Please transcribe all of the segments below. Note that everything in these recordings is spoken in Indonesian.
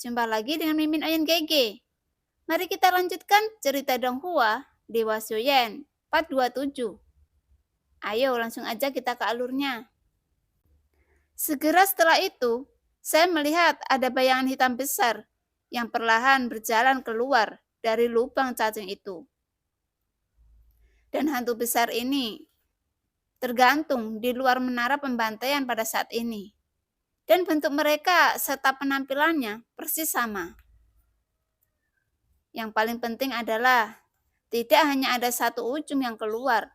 Jumpa lagi dengan Mimin Oyen Gege. Mari kita lanjutkan cerita Donghua Dewa Xiuyan part 27. Ayo langsung aja kita ke alurnya. Segera setelah itu, saya melihat ada bayangan hitam besar yang perlahan berjalan keluar dari lubang cacing itu. Dan hantu besar ini tergantung di luar menara pembantaian pada saat ini. Dan bentuk mereka serta penampilannya persis sama. Yang paling penting adalah tidak hanya ada satu ujung yang keluar,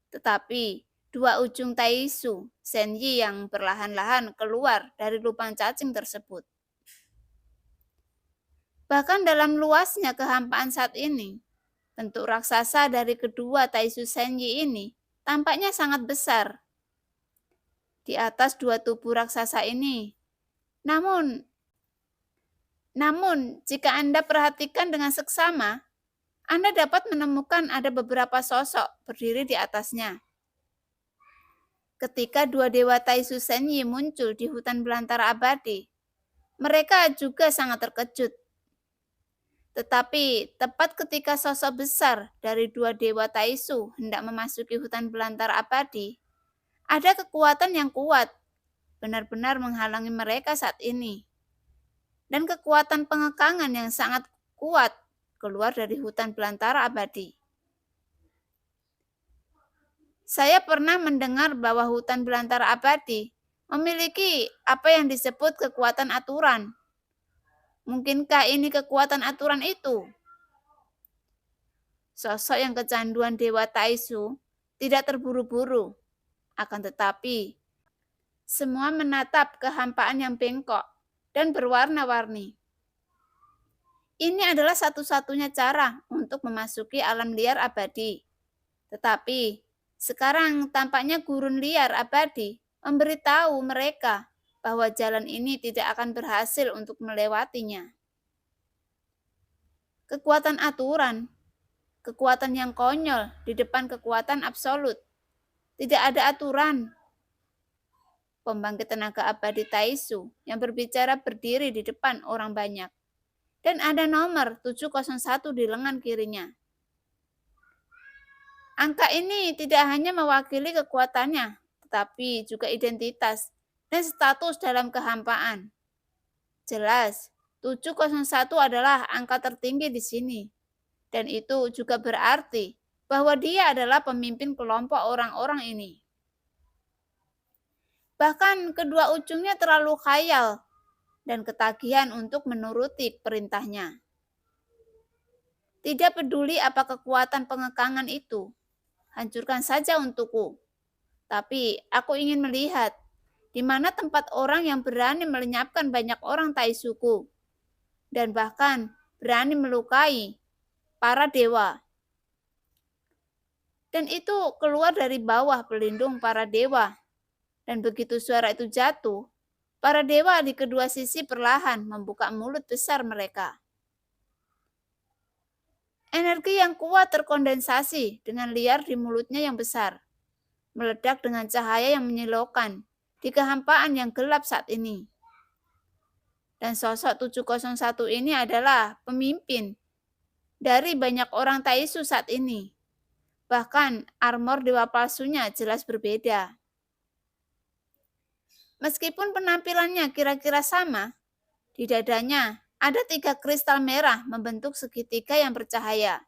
tetapi dua ujung Taisu Senyi yang perlahan-lahan keluar dari lubang cacing tersebut. Bahkan dalam luasnya kehampaan saat ini, bentuk raksasa dari kedua Taisu Senyi ini tampaknya sangat besar. Di atas dua tubuh raksasa ini, namun jika Anda perhatikan dengan seksama, Anda dapat menemukan ada beberapa sosok berdiri di atasnya. Ketika dua dewa Taisu Senyi muncul di hutan belantara abadi, mereka juga sangat terkejut. Tetapi tepat ketika sosok besar dari dua dewa Taisu hendak memasuki hutan belantara abadi, ada kekuatan yang kuat, benar-benar menghalangi mereka saat ini. Dan kekuatan pengekangan yang sangat kuat keluar dari hutan belantara abadi. Saya pernah mendengar bahwa hutan belantara abadi memiliki apa yang disebut kekuatan aturan. Mungkinkah ini kekuatan aturan itu? Sosok yang kecanduan Dewa Taisu tidak terburu-buru, akan tetapi semua menatap kehampaan yang bengkok dan berwarna-warni. Ini adalah satu-satunya cara untuk memasuki alam liar abadi. Tetapi sekarang tampaknya gurun liar abadi memberitahu mereka bahwa jalan ini tidak akan berhasil untuk melewatinya. Kekuatan aturan, kekuatan yang konyol di depan kekuatan absolut. Tidak ada aturan. Pembangkit tenaga abadi Taisu yang berbicara berdiri di depan orang banyak. Dan ada nomor 701 di lengan kirinya. Angka ini tidak hanya mewakili kekuatannya, tetapi juga identitas dan status dalam kehampaan. Jelas, 701 adalah angka tertinggi di sini. Dan itu juga berarti bahwa dia adalah pemimpin kelompok orang-orang ini. Bahkan kedua ujungnya terlalu khayal dan ketagihan untuk menuruti perintahnya. Tidak peduli apa kekuatan pengekangan itu, hancurkan saja untukku. Tapi aku ingin melihat di mana tempat orang yang berani melenyapkan banyak orang Taisuku dan bahkan berani melukai para dewa. Dan itu keluar dari bawah pelindung para dewa. Dan begitu suara itu jatuh, para dewa di kedua sisi perlahan membuka mulut besar mereka. Energi yang kuat terkondensasi dengan liar di mulutnya yang besar, meledak dengan cahaya yang menyilaukan di kehampaan yang gelap saat ini. Dan sosok 701 ini adalah pemimpin dari banyak orang Taisu saat ini. Bahkan armor dewa palsunya jelas berbeda. Meskipun penampilannya kira-kira sama, di dadanya ada 3 kristal merah membentuk segitiga yang bercahaya.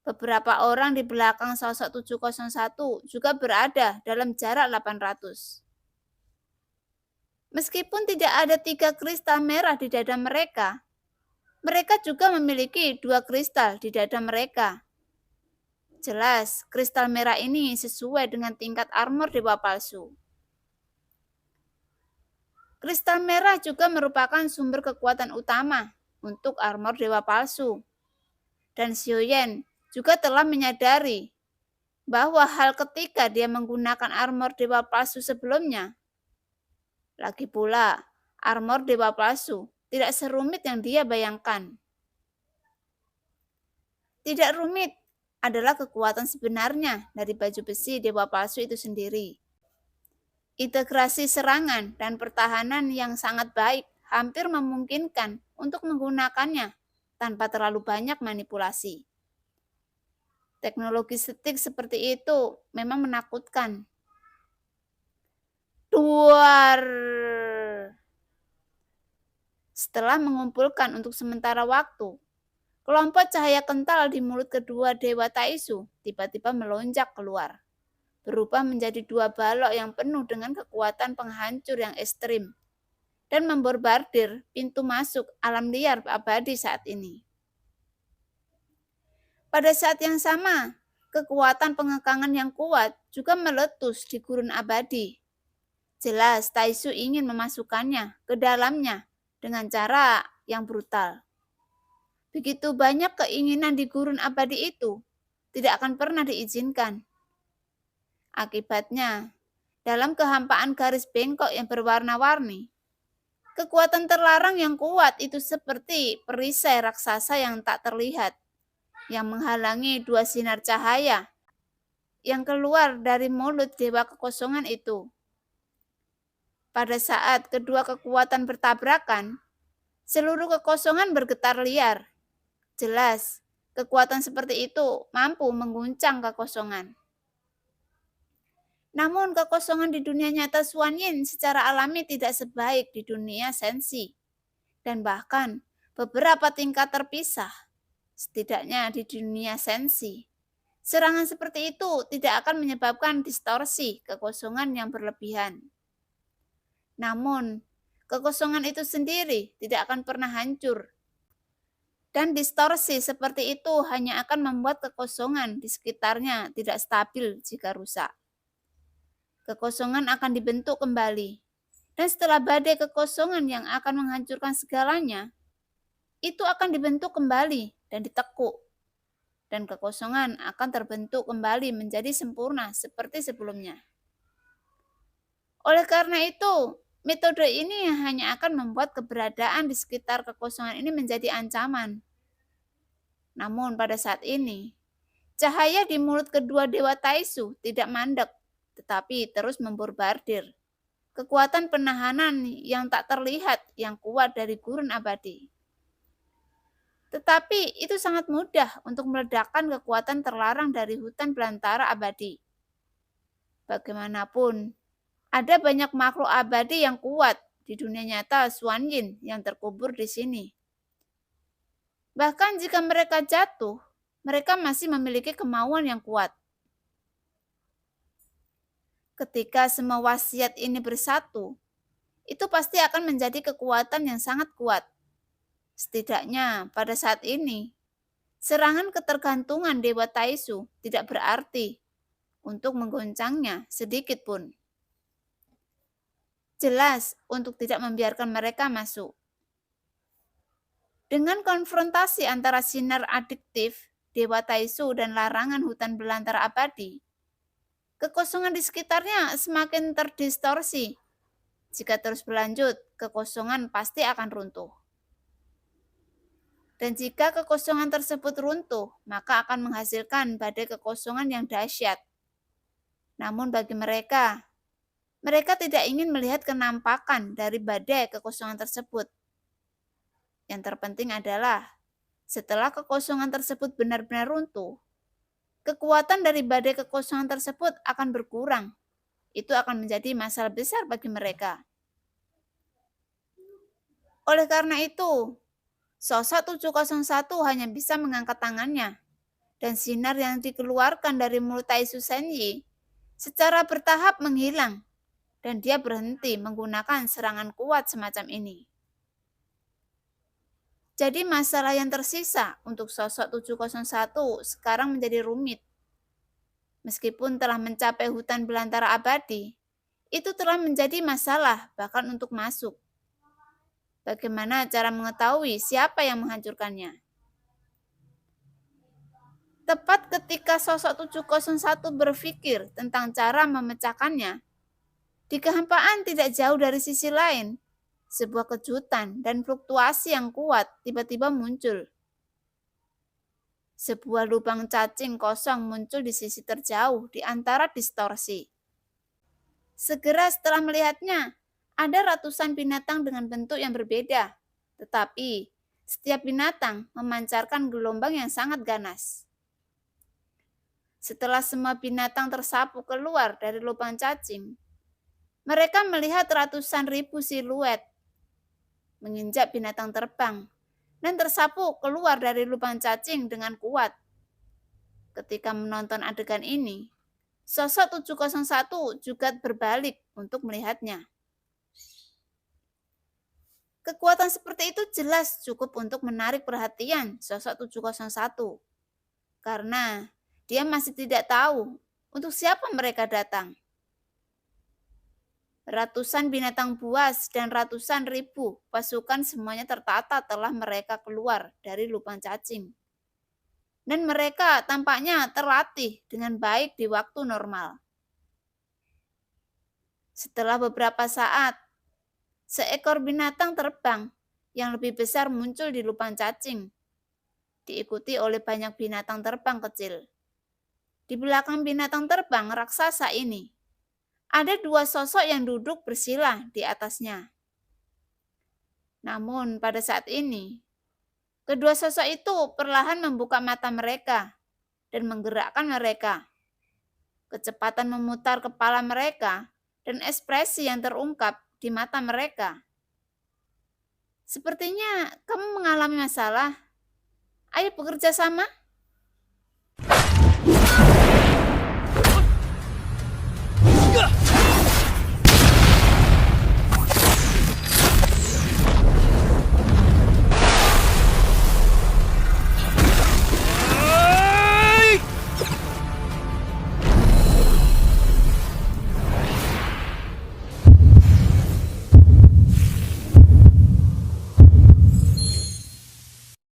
Beberapa orang di belakang sosok 701 juga berada dalam jarak 800. Meskipun tidak ada 3 kristal merah di dada mereka, mereka juga memiliki 2 kristal di dada mereka. Jelas, kristal merah ini sesuai dengan tingkat armor dewa palsu. Kristal merah juga merupakan sumber kekuatan utama untuk armor dewa palsu. Dan Xiuyan juga telah menyadari bahwa hal ketika dia menggunakan armor dewa palsu sebelumnya. Lagi pula, armor dewa palsu tidak serumit yang dia bayangkan. Tidak rumit adalah kekuatan sebenarnya dari baju besi dewa palsu itu sendiri. Integrasi serangan dan pertahanan yang sangat baik hampir memungkinkan untuk menggunakannya tanpa terlalu banyak manipulasi. Teknologi stick seperti itu memang menakutkan. Duar. Setelah mengumpulkan untuk sementara waktu, kelompok cahaya kental di mulut kedua dewa Taisu tiba-tiba melonjak keluar, berubah menjadi dua balok yang penuh dengan kekuatan penghancur yang ekstrim, dan membombardir pintu masuk alam liar abadi saat ini. Pada saat yang sama, kekuatan pengekangan yang kuat juga meletus di gurun abadi. Jelas Taisu ingin memasukkannya ke dalamnya dengan cara yang brutal. Begitu banyak keinginan di gurun abadi itu tidak akan pernah diizinkan. Akibatnya, dalam kehampaan garis bengkok yang berwarna-warni, kekuatan terlarang yang kuat itu seperti perisai raksasa yang tak terlihat, yang menghalangi dua sinar cahaya yang keluar dari mulut dewa kekosongan itu. Pada saat kedua kekuatan bertabrakan, seluruh kekosongan bergetar liar. Jelas, kekuatan seperti itu mampu mengguncang kekosongan. Namun kekosongan di dunia nyata Xuan Yin secara alami tidak sebaik di dunia sensi. Dan bahkan beberapa tingkat terpisah, setidaknya di dunia sensi. Serangan seperti itu tidak akan menyebabkan distorsi kekosongan yang berlebihan. Namun, kekosongan itu sendiri tidak akan pernah hancur. Dan distorsi seperti itu hanya akan membuat kekosongan di sekitarnya tidak stabil jika rusak. Kekosongan akan dibentuk kembali. Dan setelah badai kekosongan yang akan menghancurkan segalanya, itu akan dibentuk kembali dan ditekuk. Dan kekosongan akan terbentuk kembali menjadi sempurna seperti sebelumnya. Oleh karena itu, metode ini hanya akan membuat keberadaan di sekitar kekosongan ini menjadi ancaman. Namun pada saat ini, cahaya di mulut kedua dewa Taisu tidak mandek, tetapi terus membombardir. Kekuatan penahanan yang tak terlihat yang kuat dari gurun abadi. Tetapi itu sangat mudah untuk meledakkan kekuatan terlarang dari hutan belantara abadi. Bagaimanapun, ada banyak makhluk abadi yang kuat di dunia nyata Xuan Yin yang terkubur di sini. Bahkan jika mereka jatuh, mereka masih memiliki kemauan yang kuat. Ketika semua wasiat ini bersatu, itu pasti akan menjadi kekuatan yang sangat kuat. Setidaknya pada saat ini, serangan ketergantungan Dewa Taisu tidak berarti untuk menggoncangnya sedikit pun. Jelas untuk tidak membiarkan mereka masuk. Dengan konfrontasi antara sinar adiktif Dewa Taisu dan larangan hutan belantara abadi, kekosongan di sekitarnya semakin terdistorsi. Jika terus berlanjut, kekosongan pasti akan runtuh. Dan jika kekosongan tersebut runtuh, maka akan menghasilkan badai kekosongan yang dahsyat. Namun bagi mereka tidak ingin melihat kenampakan dari badai kekosongan tersebut. Yang terpenting adalah, setelah kekosongan tersebut benar-benar runtuh, kekuatan dari badai kekosongan tersebut akan berkurang. Itu akan menjadi masalah besar bagi mereka. Oleh karena itu, sosok 701 hanya bisa mengangkat tangannya, dan sinar yang dikeluarkan dari mulut Taisu Senyi secara bertahap menghilang, dan dia berhenti menggunakan serangan kuat semacam ini. Jadi masalah yang tersisa untuk sosok 701 sekarang menjadi rumit. Meskipun telah mencapai hutan belantara abadi, itu telah menjadi masalah bahkan untuk masuk. Bagaimana cara mengetahui siapa yang menghancurkannya? Tepat ketika sosok 701 berpikir tentang cara memecahkannya, di kehampaan tidak jauh dari sisi lain, sebuah kejutan dan fluktuasi yang kuat tiba-tiba muncul. Sebuah lubang cacing kosong muncul di sisi terjauh di antara distorsi. Segera setelah melihatnya, Ada ratusan binatang dengan bentuk yang berbeda, tetapi setiap binatang memancarkan gelombang yang sangat ganas. Setelah semua binatang tersapu keluar dari lubang cacing, mereka melihat ratusan ribu siluet menginjak binatang terbang dan tersapu keluar dari lubang cacing dengan kuat. Ketika menonton adegan ini, sosok 701 juga berbalik untuk melihatnya. Kekuatan seperti itu jelas cukup untuk menarik perhatian sosok 701, karena dia masih tidak tahu untuk siapa mereka datang. Ratusan binatang buas dan ratusan ribu pasukan semuanya tertata telah mereka keluar dari lubang cacing. Dan mereka tampaknya terlatih dengan baik di waktu normal. Setelah beberapa saat, seekor binatang terbang yang lebih besar muncul di lubang cacing, diikuti oleh banyak binatang terbang kecil. Di belakang binatang terbang raksasa ini, ada dua sosok yang duduk bersila di atasnya. Namun pada saat ini, kedua sosok itu perlahan membuka mata mereka dan menggerakkan mereka. Kecepatan memutar kepala mereka dan ekspresi yang terungkap di mata mereka. Sepertinya kamu mengalami masalah. Ayo bekerja sama.